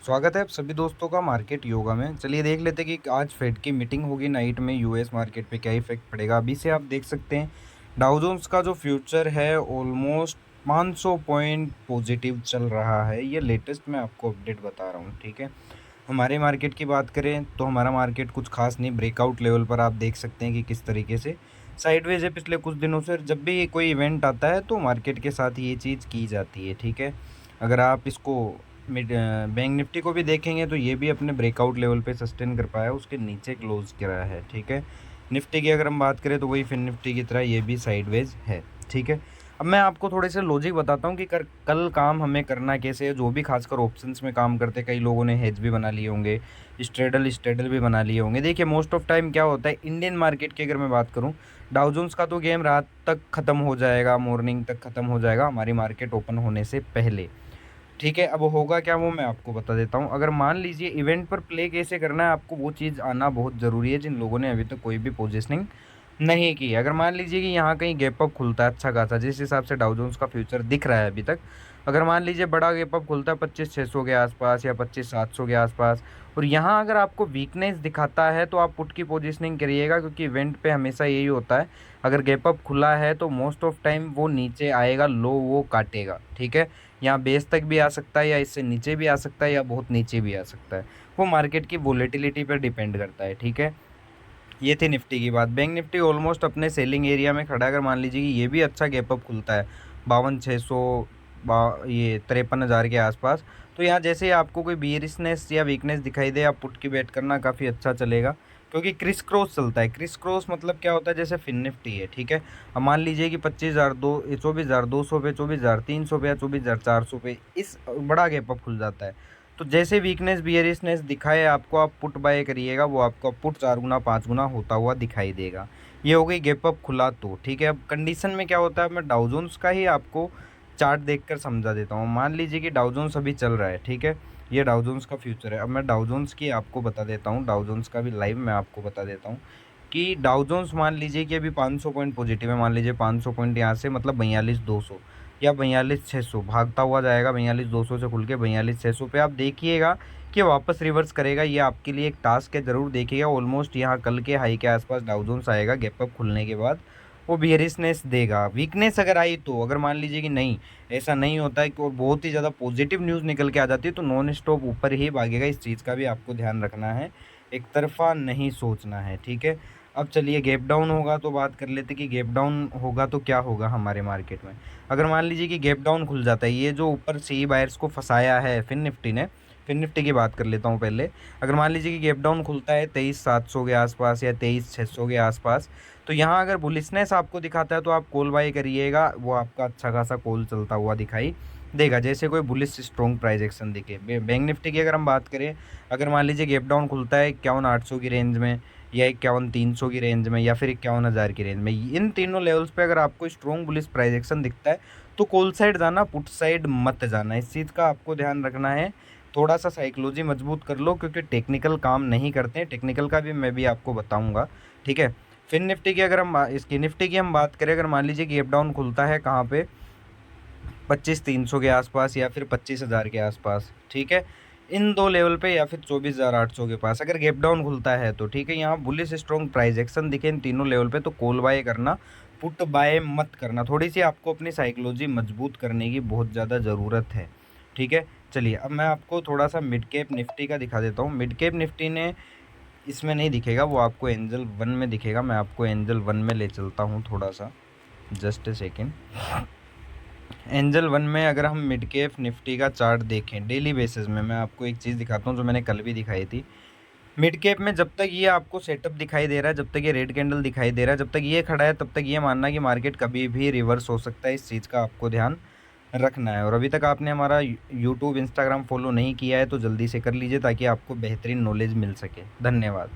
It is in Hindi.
स्वागत है आप सभी दोस्तों का मार्केट योगा में। चलिए देख लेते हैं कि आज फेड की मीटिंग होगी नाइट में, यूएस मार्केट पे क्या इफेक्ट पड़ेगा। अभी से आप देख सकते हैं डाउ जोन्स का जो फ्यूचर है ऑलमोस्ट 500 पॉइंट पॉजिटिव चल रहा है। ये लेटेस्ट मैं आपको अपडेट बता रहा हूँ, ठीक है। हमारे मार्केट की बात करें तो हमारा मार्केट कुछ खास नहीं, ब्रेकआउट लेवल पर आप देख सकते हैं कि किस तरीके से साइडवेज है पिछले कुछ दिनों से। जब भी कोई इवेंट आता है तो मार्केट के साथ ये चीज़ की जाती है, ठीक है। अगर आप इसको बैंक निफ्टी को भी देखेंगे तो ये भी अपने ब्रेकआउट लेवल पे सस्टेन कर पाया, उसके नीचे क्लोज करा है, ठीक है। निफ्टी की अगर हम बात करें तो वही फिन निफ्टी की तरह ये भी साइडवेज है, ठीक है। अब मैं आपको थोड़े से लॉजिक बताता हूँ कि कल काम हमें करना कैसे है। जो भी खासकर ऑप्शंस में काम करते, कई लोगों ने हेज भी बना लिए होंगे, स्ट्रेडल भी बना लिए होंगे। देखिए मोस्ट ऑफ टाइम क्या होता है इंडियन मार्केट की अगर मैं बात करूँ, डाउ जोन्स का तो गेम रात तक ख़त्म हो जाएगा, मॉर्निंग तक ख़त्म हो जाएगा हमारी मार्केट ओपन होने से पहले, ठीक है। अब होगा क्या वो मैं आपको बता देता हूँ। अगर मान लीजिए इवेंट पर प्ले कैसे करना है, आपको वो चीज़ आना बहुत ज़रूरी है जिन लोगों ने अभी तक कोई भी पोजीशनिंग नहीं की। अगर मान लीजिए कि यहाँ कहीं गैप अप खुलता है अच्छा खासा, जिस हिसाब से डाउ जोन्स का फ्यूचर दिख रहा है अभी तक, अगर मान लीजिए बड़ा गैप अप खुलता है 25,600 के आसपास या 25,700 के आसपास, और यहाँ अगर आपको वीकनेस दिखाता है तो आप पुट की पोजीशनिंग करिएगा, क्योंकि इवेंट पे हमेशा यही होता है। अगर गैप अप खुला है तो मोस्ट ऑफ टाइम वो नीचे आएगा, लो वो काटेगा, ठीक है। यहाँ बेस तक भी आ सकता है या इससे नीचे भी आ सकता है या बहुत नीचे भी आ सकता है, वो मार्केट की वोलेटिलिटी पर डिपेंड करता है, ठीक है। ये थी निफ्टी की बात। बैंक निफ्टी ऑलमोस्ट अपने सेलिंग एरिया में खड़ा है। अगर मान लीजिए कि ये भी अच्छा गैप अप खुलता है 52,600 ये 53,000 के आसपास, तो यहाँ जैसे ही आपको कोई बियरिशनेस या वीकनेस दिखाई दे, आप पुट की बेट करना काफ़ी अच्छा चलेगा, क्योंकि क्रिस क्रॉस चलता है। क्रिस क्रॉस मतलब क्या होता है, जैसे फिन निफ्टी है, ठीक है। अब मान लीजिए कि 24,200 पे, 24,300 पे या 24,400 पे इस बड़ा गैप अप खुल जाता है, तो जैसे वीकनेस बियरिशनेस दिखाए आपको, आप पुट बाय करिएगा, वो आपको पुट 4 गुना 5 गुना होता हुआ दिखाई देगा। ये हो गई गैप अप खुला तो, ठीक है। अब कंडीशन में क्या होता है, मैं डाउ जोन्स का ही आपको चार्ट देखकर समझा देता हूँ। मान लीजिए कि डाउ जोन्स अभी चल रहा है, ठीक है। ये डाउ जोन्स का फ्यूचर है। अब मैं डाउ जोन्स की आपको बता देता हूँ, डाउ जोन्स का भी लाइव मैं आपको बता देता हूँ कि डाउ जोन्स मान लीजिए कि अभी 500 पॉइंट पॉजिटिव है। मान लीजिए 500 पॉइंट यहाँ से मतलब 42,200 या 42,600 भागता हुआ जाएगा, 42,200 से खुल के 42,600 पे आप देखिएगा कि वापस रिवर्स करेगा। ये आपके लिए एक टास्क है, ज़रूर देखिएगा। ऑलमोस्ट यहाँ कल के हाई के आसपास डाउ जोन्स आएगा, गैप अप खुलने के बाद वो बियरिशनेस देगा। वीकनेस अगर आई तो, अगर मान लीजिए कि नहीं, ऐसा नहीं होता है कि और बहुत ही ज़्यादा पॉजिटिव न्यूज़ निकल के आ जाती है, तो नॉन स्टॉप ऊपर ही भागेगा। इस चीज़ का भी आपको ध्यान रखना है, एक तरफा नहीं सोचना है, ठीक है। अब चलिए गैप डाउन होगा तो बात कर लेते कि गैप डाउन होगा तो क्या होगा हमारे मार्केट में। अगर मान लीजिए कि गैप डाउन खुल जाता है, ये जो ऊपर सी बायर्स को फंसाया है फिन निफ्टी ने, फिन निफ्टी की बात कर लेता हूँ पहले। अगर मान लीजिए कि गैप डाउन खुलता है 23,700 के आसपास या 23,600 के आसपास, तो यहाँ अगर बुलिशनेस आपको दिखाता है तो आप कॉल बाई करिएगा, वो आपका अच्छा खासा कॉल चलता हुआ दिखाई देगा, जैसे कोई बुलिश स्ट्रॉन्ग प्राइस एक्शन दिखे। बैंक निफ्टी की अगर हम बात करें, अगर मान लीजिए गैप डाउन खुलता है 51,800 की रेंज में या 51,300 की रेंज में या फिर 51,000 की रेंज में, इन तीनों लेवल्स पे अगर आपको स्ट्रॉन्ग बुलिश प्राइस एक्शन दिखता है तो कॉल साइड जाना, पुट साइड मत जाना। इस चीज़ का आपको ध्यान रखना है। थोड़ा सा साइकोलॉजी मजबूत कर लो, क्योंकि टेक्निकल काम नहीं करते हैं। टेक्निकल का भी मैं भी आपको बताऊंगा, ठीक है। फिर निफ्टी की अगर हम इसकी निफ्टी की हम बात करें, अगर मान लीजिए गैप डाउन खुलता है कहाँ पे, 25,300 के आसपास या फिर 25,000 के आसपास, ठीक है। इन दो लेवल पे या फिर 24,800 के पास अगर गैप डाउन खुलता है तो, ठीक है। यहाँ बुलिश स्ट्रॉन्ग प्राइस एक्शन दिखे इन तीनों लेवल पे तो कॉल बाय करना, पुट बाय मत करना। थोड़ी सी आपको अपनी साइकोलॉजी मजबूत करने की बहुत ज़्यादा ज़रूरत है, ठीक है। चलिए अब मैं आपको थोड़ा सा मिड कैप निफ्टी का दिखा देता हूँ। मिड कैप निफ्टी ने इसमें नहीं दिखेगा, वो आपको एंजल वन में दिखेगा। मैं आपको एंजल वन में ले चलता हूँ थोड़ा सा, just a second. Angel one में अगर हम मिड कैप निफ्टी का चार्ट देखें डेली बेसिस में, मैं आपको एक चीज़ दिखाता हूँ जो मैंने कल भी दिखाई थी। मिड कैप में जब तक ये आपको सेटअप दिखाई दे रहा है, जब तक ये रेड कैंडल दिखाई दे रहा है, जब तक ये खड़ा है, तब तक ये मानना कि मार्केट कभी भी रिवर्स हो सकता है। इस चीज़ का आपको ध्यान रखना है। और अभी तक आपने हमारा यूट्यूब इंस्टाग्राम फॉलो नहीं किया है तो जल्दी से कर लीजिए, ताकि आपको बेहतरीन नॉलेज मिल सके। धन्यवाद।